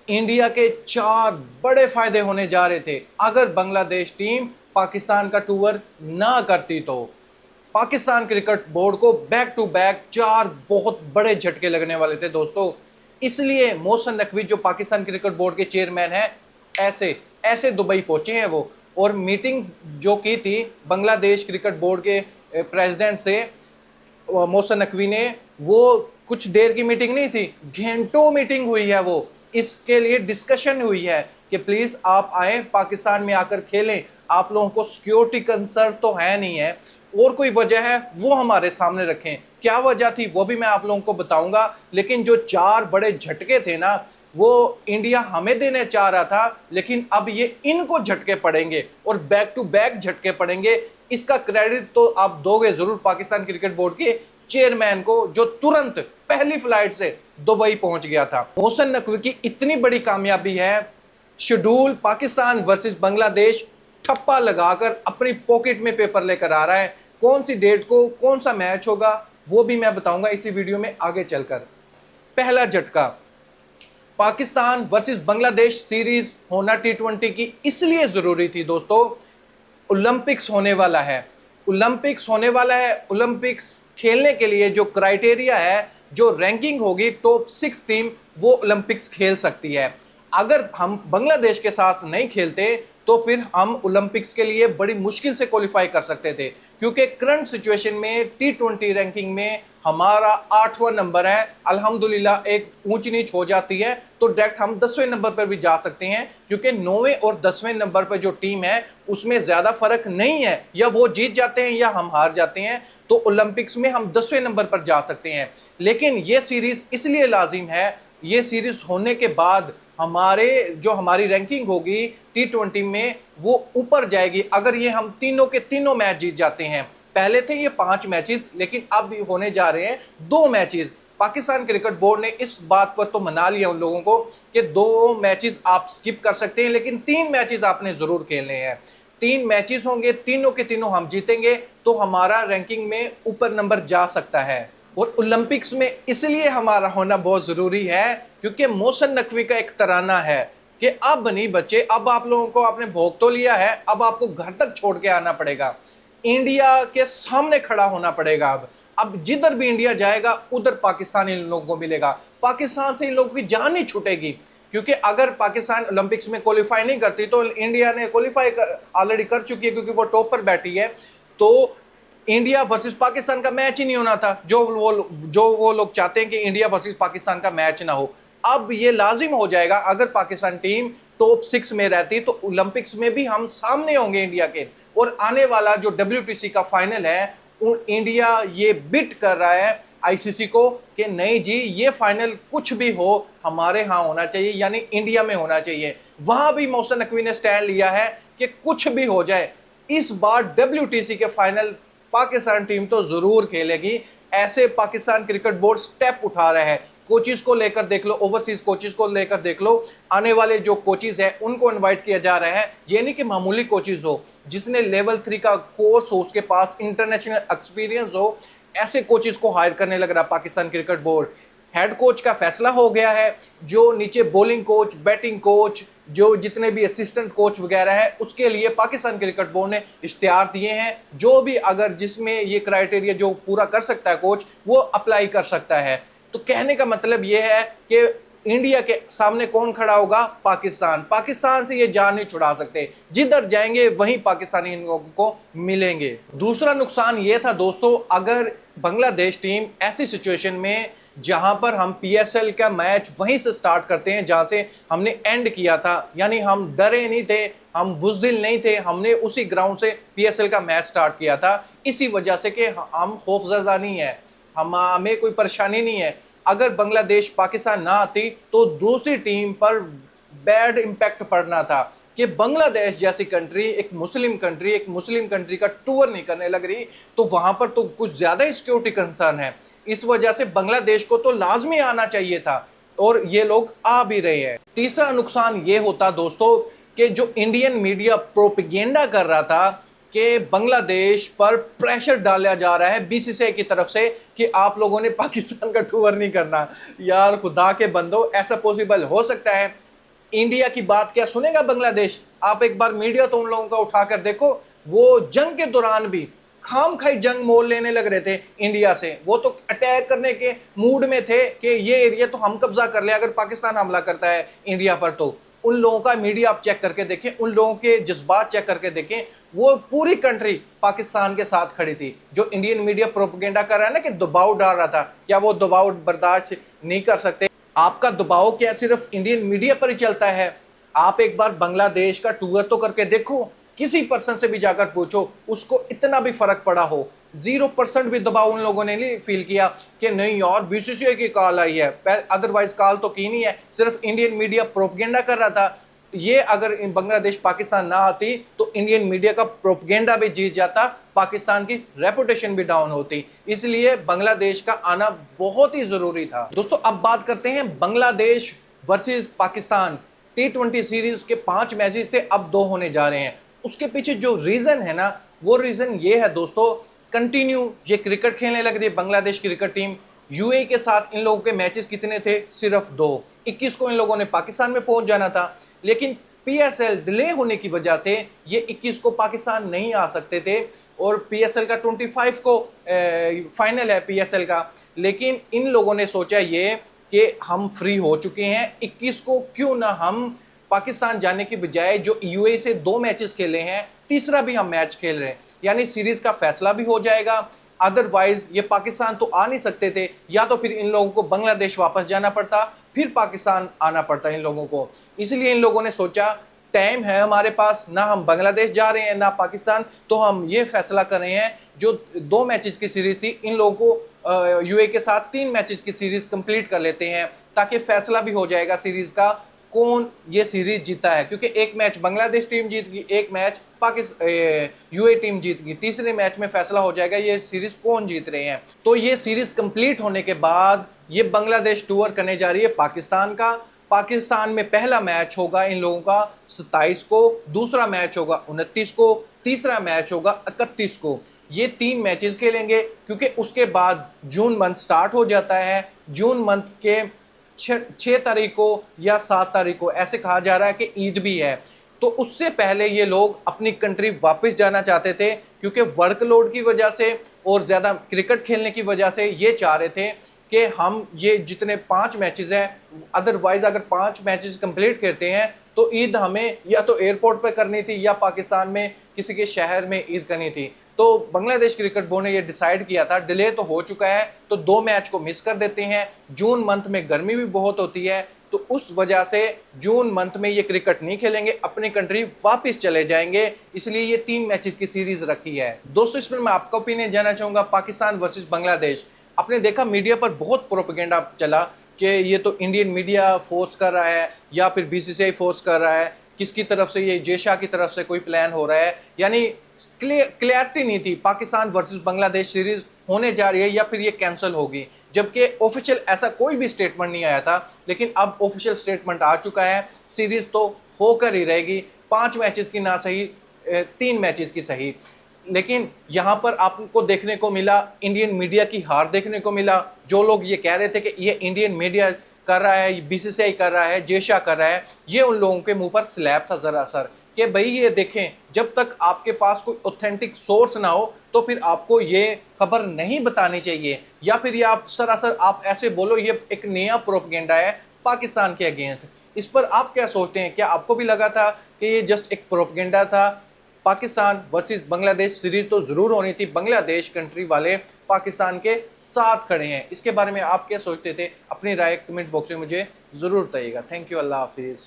India के चार बड़े फायदे होने जा रहे थे अगर बांग्लादेश टीम पाकिस्तान का टूर ना करती तो। पाकिस्तान क्रिकेट बोर्ड को बैक टू बैक चार बहुत बड़े झटके लगने वाले थे दोस्तों। इसलिए मोहसिन नकवी जो पाकिस्तान क्रिकेट बोर्ड के चेयरमैन हैं, ऐसे ऐसे दुबई पहुंचे हैं वो, और मीटिंग्स जो की थी बांग्लादेश क्रिकेट बोर्ड के प्रेसिडेंट से मोहसिन नकवी ने, वो कुछ देर की मीटिंग नहीं थी, घंटों मीटिंग हुई है। वो इसके लिए डिस्कशन हुई है कि प्लीज आप आए, पाकिस्तान में आकर खेलें। आप लोगों को सिक्योरिटी कंसर्न तो है नहीं है, और कोई वजह है वो हमारे सामने रखें। क्या वजह थी वो भी मैं आप लोगों को बताऊंगा। लेकिन जो चार बड़े झटके थे ना, वो इंडिया हमें देने चाह रहा था, लेकिन अब ये इनको झटके पड़ेंगे और बैक टू बैक झटके पड़ेंगे। इसका क्रेडिट तो आप दोगे जरूर पाकिस्तान क्रिकेट बोर्ड के चेयरमैन को, जो तुरंत पहली फ्लाइट से दुबई पहुंच गया था। मोहसिन नकवी की इतनी बड़ी कामयाबी है, शेड्यूल पाकिस्तान वर्सेस बांग्लादेश ठप्पा लगाकर अपनी पॉकेट में पेपर लेकर आ रहा है। कौन सी डेट को कौन सा मैच होगा वो भी मैं बताऊंगा इसी वीडियो में आगे चलकर। पहला झटका, पाकिस्तान वर्सेस बांग्लादेश सीरीज होना टी20 की इसलिए जरूरी थी दोस्तों, ओलंपिक्स होने वाला है। ओलंपिक्स होने वाला है, ओलंपिक्स खेलने के लिए जो क्राइटेरिया है, जो रैंकिंग होगी, टॉप 6 टीम वो ओलंपिक्स खेल सकती है। अगर हम बांग्लादेश के साथ नहीं खेलते तो फिर हम ओलंपिक्स के लिए बड़ी मुश्किल से क्वालिफाई कर सकते थे, क्योंकि करंट सिचुएशन में टी20 रैंकिंग में हमारा 8वां नंबर है। अल्हम्दुलिल्लाह एक ऊंच नीच हो जाती है तो डायरेक्ट हम 10वें नंबर पर भी जा सकते हैं, क्योंकि 9वें और 10वें नंबर पर जो टीम है उसमें ज्यादा फर्क नहीं है, या वो जीत जाते हैं या हम हार जाते हैं। तो ओलंपिक्स में हम 10वें नंबर पर जा सकते हैं। लेकिन ये सीरीज इसलिए लाजिम है, ये सीरीज होने के बाद हमारी रैंकिंग होगी टी20 में वो ऊपर जाएगी, अगर ये हम तीनों के तीनों मैच जीत जाते हैं। पहले थे ये 5 मैचेस, लेकिन अब होने जा रहे हैं 2 मैचेस। पाकिस्तान क्रिकेट बोर्ड ने इस बात पर तो मना लिया उन लोगों को कि 2 मैचेस आप स्किप कर सकते हैं, लेकिन 3 मैचेस आपने जरूर खेलने हैं। 3 मैचेस होंगे, तीनों के तीनों हम जीतेंगे तो हमारा रैंकिंग में ऊपर नंबर जा सकता है। और ओलंपिक्स में इसलिए हमारा होना बहुत जरूरी है क्योंकि मोहसिन नकवी का एक तराना है कि अब नहीं बच्चे, अब आप लोगों को आपने भोग तो लिया है, अब आपको घर तक छोड़ के आना पड़ेगा, इंडिया के सामने खड़ा होना पड़ेगा। अब जिधर भी इंडिया जाएगा उधर पाकिस्तान इन लोगों को मिलेगा, पाकिस्तान से इन लोगों की जान नहीं छूटेगी। क्योंकि अगर पाकिस्तान ओलंपिक्स में क्वालिफाई नहीं करती तो इंडिया ने क्वालिफाई ऑलरेडी कर चुकी है, क्योंकि वो टॉप पर बैठी है। तो इंडिया वर्सेस पाकिस्तान का मैच ही नहीं होना था, जो वो लोग चाहते हैं कि इंडिया वर्सेस पाकिस्तान का मैच ना हो। अब ये लाजिम हो जाएगा, अगर पाकिस्तान टीम टॉप 6 में रहती तो ओलंपिक्स में भी हम सामने होंगे इंडिया के। और आने वाला जो WTC का फाइनल है, इंडिया ये बिट कर रहा है आईसीसी को कि नहीं जी, ये फाइनल कुछ भी हो हमारे यहाँ होना चाहिए, यानी इंडिया में होना चाहिए। वहां भी मोहसिन नकवी ने स्टैंड लिया है कि कुछ भी हो जाए इस बार WTC के फाइनल पाकिस्तान टीम तो जरूर खेलेगी। ऐसे पाकिस्तान क्रिकेट बोर्ड स्टेप उठा रहा है। कोचिज को लेकर देख लो, ओवरसीज कोचिज को लेकर देख लो, आने वाले जो कोचिज हैं उनको इनवाइट किया जा रहा है। ये नहीं कि मामूली कोचिज हो, जिसने लेवल 3 का कोर्स हो, उसके पास इंटरनेशनल एक्सपीरियंस हो, ऐसे कोचिज को हायर करने लग रहा Pakistan cricket board. Head coach का फैसला हो गया है, जो नीचे बॉलिंग कोच, बैटिंग कोच, जो जितने भी असिस्टेंट कोच वगैरह है, उसके लिए पाकिस्तान क्रिकेट बोर्ड ने इश्तिहार दिए हैं। जो भी अगर जिसमें ये क्राइटेरिया जो पूरा कर सकता है कोच, वो अप्लाई कर सकता है। तो कहने का मतलब ये है कि इंडिया के सामने कौन खड़ा होगा? पाकिस्तान। पाकिस्तान से ये जान नहीं छुड़ा सकते, जिधर जाएंगे वहीं पाकिस्तानी इन लोगों को मिलेंगे। दूसरा नुकसान ये था दोस्तों, अगर बांग्लादेश टीम ऐसी सिचुएशन में जहां पर हम PSL का मैच वहीं से स्टार्ट करते हैं जहां से हमने एंड किया था, यानी हम डरे नहीं थे, हम बुज़दिल नहीं थे, हमने उसी ग्राउंड से PSL का मैच स्टार्ट किया था, इसी वजह से कि हम खौफजदा नहीं है, हमें कोई परेशानी नहीं है। अगर बांग्लादेश पाकिस्तान ना आती तो दूसरी टीम पर बैड इंपैक्ट पड़ना था कि बांग्लादेश जैसी कंट्री, एक मुस्लिम कंट्री का टूर नहीं करने लग रही, तो वहां पर तो कुछ ज्यादा ही सिक्योरिटी कंसर्न है। इस वजह से बांग्लादेश को तो लाजमी आना चाहिए था, और ये लोग आ भी रहे हैं। तीसरा नुकसान ये होता दोस्तों कि जो इंडियन मीडिया प्रोपेगेंडा कर रहा था कि बांग्लादेश पर प्रेशर डाला जा रहा है BCCI की तरफ से कि आप लोगों ने पाकिस्तान का टूर नहीं करना। यार खुदा के बंदो, ऐसा पॉसिबल हो सकता है? इंडिया की बात क्या सुनेगा बांग्लादेश? आप एक बार मीडिया तो उन लोगों का उठाकर देखो, वो जंग के दौरान भी खाम खाई जंग मोल लेने लग रहे थे इंडिया से। वो तो अटैक करने के मूड में थे कि ये एरिया तो हम कब्जा कर ले अगर पाकिस्तान हमला करता है इंडिया पर। तो उन लोगों का मीडिया आप चेक करके देखें, उन लोगों के जज्बात चेक करके देखें, वो पूरी कंट्री पाकिस्तान के साथ खड़ी थी। जो इंडियन मीडिया प्रोपेगेंडा कर रहा है ना कि दबाव डाल रहा था, क्या वो दबाव बर्दाश्त नहीं कर सकते? आपका दबाव क्या सिर्फ इंडियन मीडिया पर ही चलता है? आप एक बार बांग्लादेश का टूर तो करके देखो, किसी पर्सन से भी जाकर पूछो, उसको इतना भी फर्क पड़ा हो, 0% भी दबाव उन लोगों ने नहीं फील किया कि नहीं यार बीसीसीआई की कॉल आई है, अदरवाइज कॉल तो की नहीं है, सिर्फ इंडियन मीडिया प्रोपेगेंडा कर रहा था। ये अगर बांग्लादेश पाकिस्तान ना आती तो इंडियन मीडिया का प्रोपेगेंडा भी जीत जाता, पाकिस्तान की रेपुटेशन भी डाउन होती। इसलिए बांग्लादेश का आना बहुत ही जरूरी था। दोस्तों अब बात करते हैं Bangladesh versus Pakistan T20 series के 5 मैचेस थे, अब 2 होने जा रहे हैं। उसके पीछे जो रीजन है ना, वो रीजन ये है दोस्तों, कंटिन्यू ये क्रिकेट खेलने लग रही है बांग्लादेश क्रिकेट टीम। यूएई के साथ इन लोगों के मैचेस कितने थे? सिर्फ 2। 21 को इन लोगों ने पाकिस्तान में पहुंच जाना था, लेकिन पीएसएल डिले होने की वजह से ये 21 को पाकिस्तान नहीं आ सकते थे, और पीएसएल का 25 को फाइनल है पीएसएल का। लेकिन इन लोगों ने सोचा ये कि हम फ्री हो चुके हैं 21 को, क्यों ना हम पाकिस्तान जाने की बजाय जो यूएई से 2 मैचेस खेले हैं, तीसरा भी हम मैच खेल रहे हैं, यानी सीरीज का फैसला भी हो जाएगा। अदरवाइज ये पाकिस्तान तो आ नहीं सकते थे, या तो फिर इन लोगों को बांग्लादेश वापस जाना पड़ता, फिर पाकिस्तान आना पड़ता इन लोगों को। इसलिए इन लोगों ने सोचा टाइम है हमारे पास, ना हम बांग्लादेश जा रहे हैं ना पाकिस्तान, तो हम ये फैसला कर रहे हैं जो 2 मैचेस की सीरीज थी, इन लोगों को यूए के साथ 3 मैचेस की सीरीज कंप्लीट कर लेते हैं, ताकि फैसला भी हो जाएगा सीरीज का कौन ये सीरीज जीता है। क्योंकि एक मैच बांग्लादेश टीम जीत गई, एक मैच पाकिस्तान यूए टीम जीत गई, तीसरे मैच में फैसला हो जाएगा ये सीरीज कौन जीत रहे हैं। तो ये सीरीज कंप्लीट होने के बाद ये बांग्लादेश टूर करने जा रही है पाकिस्तान का। पाकिस्तान में पहला मैच होगा इन लोगों का 27 को, दूसरा मैच होगा 29 को, तीसरा मैच होगा 31 को। ये 3 मैचेस खेलेंगे, क्योंकि उसके बाद जून मंथ स्टार्ट हो जाता है। जून मंथ के 6 तारीख को या 7 तारीख को, ऐसे कहा जा रहा है कि ईद भी है, तो उससे पहले ये लोग अपनी कंट्री वापस जाना चाहते थे, क्योंकि वर्कलोड की वजह से और ज़्यादा क्रिकेट खेलने की वजह से ये चाह रहे थे कि हम ये जितने 5 मैचेस हैं, अदरवाइज अगर 5 मैचेस कंप्लीट करते हैं तो ईद हमें या तो एयरपोर्ट पर करनी थी या पाकिस्तान में किसी के शहर में ईद करनी थी। तो बांग्लादेश क्रिकेट बोर्ड ने ये डिसाइड किया था, डिले तो हो चुका है तो 2 मैच को मिस कर देते हैं। जून मंथ में गर्मी भी बहुत होती है, तो उस वजह से जून मंथ में ये क्रिकेट नहीं खेलेंगे, अपनी कंट्री वापस चले जाएंगे, इसलिए ये 3 मैचेस की सीरीज रखी है। दोस्तों इसमें मैं आपका ओपिनियन जानना चाहूंगा पाकिस्तान वर्सेस बांग्लादेश। आपने देखा मीडिया पर बहुत प्रोपेगेंडा चला कि ये तो इंडियन मीडिया फोर्स कर रहा है या फिर बीसीसीआई फोर्स कर रहा है, किसकी तरफ से, ये जेशा की तरफ से कोई प्लान हो रहा है, यानी क्लियरिटी नहीं थी पाकिस्तान वर्सेस बांग्लादेश सीरीज होने जा रही है या फिर ये कैंसिल होगी, जबकि ऑफिशियल ऐसा कोई भी स्टेटमेंट नहीं आया था। लेकिन अब ऑफिशियल स्टेटमेंट आ चुका है, सीरीज तो होकर ही रहेगी, 5 मैचेस की ना सही 3 मैचेस की सही। लेकिन यहाँ पर आपको देखने को मिला इंडियन मीडिया की हार देखने को मिला। जो लोग ये कह रहे थे कि ये इंडियन मीडिया कर रहा है, बीसीसीआई कर रहा है, जेशा कर रहा है, ये उन लोगों के मुंह पर स्लैब था जरा सर कि भाई ये देखें, जब तक आपके पास कोई ऑथेंटिक सोर्स ना हो तो फिर आपको ये खबर नहीं बतानी चाहिए, या फिर ये आप सरासर आप ऐसे बोलो ये एक नया प्रोपेगेंडा है पाकिस्तान के अगेंस्ट। इस पर आप क्या सोचते हैं? क्या आपको भी लगा था कि ये जस्ट एक प्रोपेगेंडा था? पाकिस्तान वर्सेस बांग्लादेश सीरीज तो जरूर होनी थी, बांग्लादेश कंट्री वाले पाकिस्तान के साथ खड़े हैं। इसके बारे में आप क्या सोचते थे? अपनी राय कमेंट बॉक्स में मुझे जरूर बताइएगा। थैंक यू, अल्लाह हाफिज़।